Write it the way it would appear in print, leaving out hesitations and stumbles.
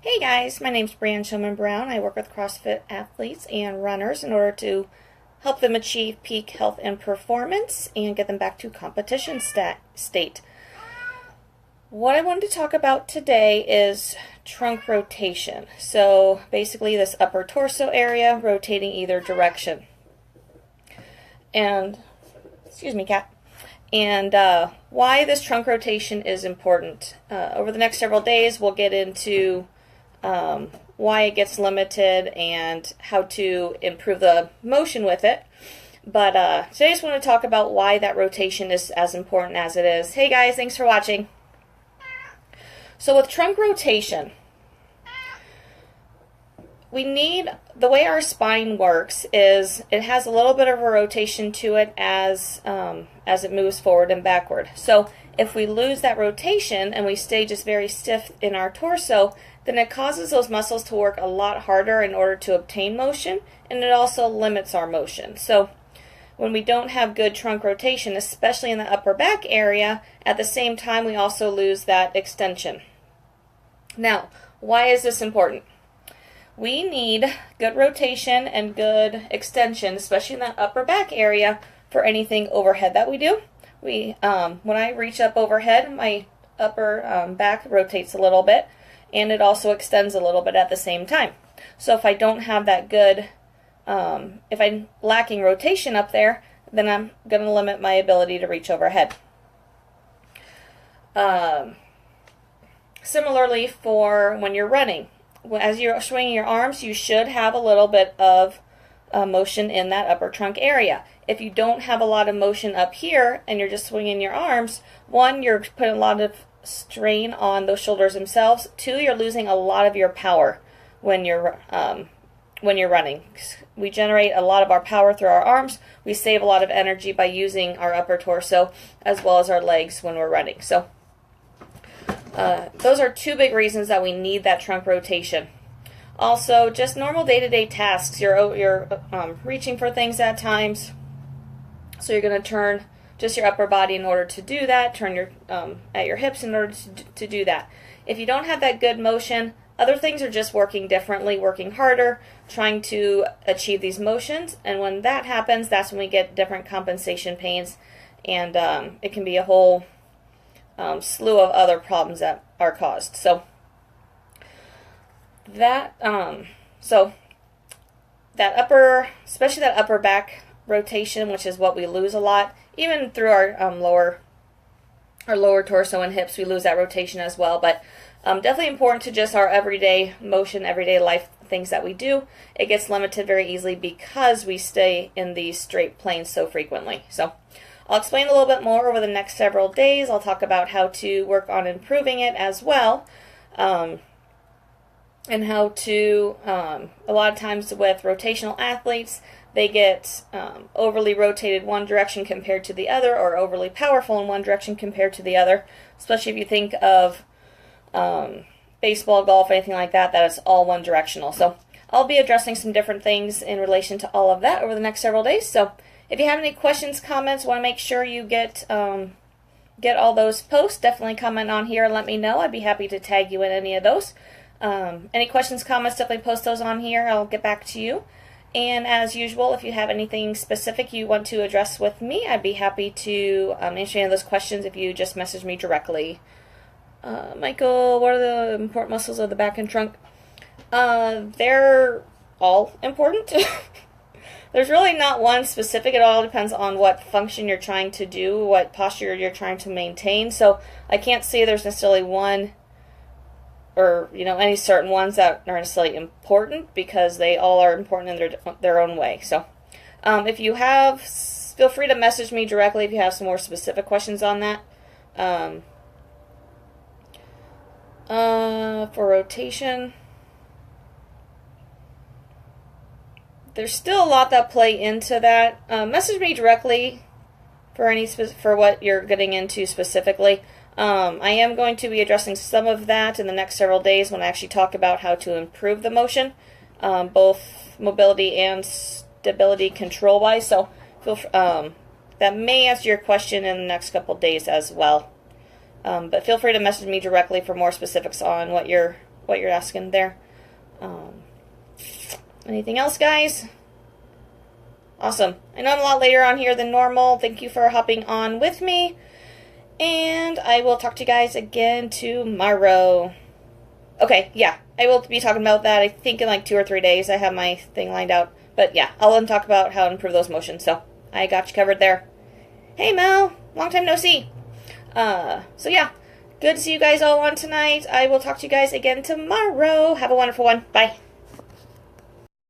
Hey guys, my name's Brianne Showman Brown. I work with CrossFit athletes and runners in order to help them achieve peak health and performance and get them back to competition state. What I wanted to talk about today is trunk rotation. So basically this upper torso area rotating either direction. And, excuse me, cat. And why this trunk rotation is important. Over the next several days, we'll get into why it gets limited and how to improve the motion with it. But today I just want to talk about why that rotation is as important as it is. Hey guys, thanks for watching. So with trunk rotation, we need, the way our spine works is it has a little bit of a rotation to it as it moves forward and backward. So if we lose that rotation and we stay just very stiff in our torso, then it causes those muscles to work a lot harder in order to obtain motion, and it also limits our motion. So when we don't have good trunk rotation, especially in the upper back area, at the same time we also lose that extension. Now, why is this important? We need good rotation and good extension, especially in that upper back area, for anything overhead that we do. When I reach up overhead, my upper back rotates a little bit, and it also extends a little bit at the same time. So if I don't have that good, if I'm lacking rotation up there, then I'm going to limit my ability to reach overhead. Similarly for when you're running. As you're swinging your arms, you should have a little bit of motion in that upper trunk area. If you don't have a lot of motion up here and you're just swinging your arms, one, you're putting a lot of strain on those shoulders themselves. Two, you're losing a lot of your power when you're running. We generate a lot of our power through our arms. We save a lot of energy by using our upper torso as well as our legs when we're running. So those are two big reasons that we need that trunk rotation. Also, just normal day-to-day tasks. You're reaching for things at times, so you're going to turn just your upper body in order to do that. Turn your at your hips in order to do that. If you don't have that good motion, other things are just working differently, working harder, trying to achieve these motions. And when that happens, that's when we get different compensation pains, and it can be a whole slew of other problems that are caused. So that especially that upper back rotation, which is what we lose a lot, even through our lower torso and hips, we lose that rotation as well. But definitely important to just our everyday motion, everyday life things that we do. It gets limited very easily because we stay in these straight planes so frequently. So I'll explain a little bit more over the next several days. I'll talk about how to work on improving it as well, and how to, a lot of times with rotational athletes, they get overly rotated one direction compared to the other, or overly powerful in one direction compared to the other, especially if you think of baseball, golf, anything like that, that is all one directional. So I'll be addressing some different things in relation to all of that over the next several days. So if you have any questions, comments, want to make sure you get all those posts, definitely comment on here and let me know. I'd be happy to tag you in any of those. Any questions, comments, definitely post those on here. I'll get back to you. And as usual, if you have anything specific you want to address with me, I'd be happy to answer any of those questions if you just message me directly. Michael, what are the important muscles of the back and trunk? They're all important. There's really not one specific. It all depends on what function you're trying to do, what posture you're trying to maintain. So I can't say there's necessarily one or any certain ones that are necessarily important, because they all are important in their own way. So if you have, feel free to message me directly if you have some more specific questions on that. For rotation, there's still a lot that play into that. Message me directly for what you're getting into specifically. I am going to be addressing some of that in the next several days when I actually talk about how to improve the motion, both mobility and stability control wise. So that may answer your question in the next couple days as well. But feel free to message me directly for more specifics on what you're what you're asking there. Anything else, guys? Awesome. I know I'm a lot later on here than normal. Thank you for hopping on with me. And I will talk to you guys again tomorrow. Okay, yeah. I will be talking about that, I think, in like 2 or 3 days. I have my thing lined out. But yeah, I'll then talk about how to improve those motions. So I got you covered there. Hey, Mel. Long time no see. So yeah. Good to see you guys all on tonight. I will talk to you guys again tomorrow. Have a wonderful one. Bye.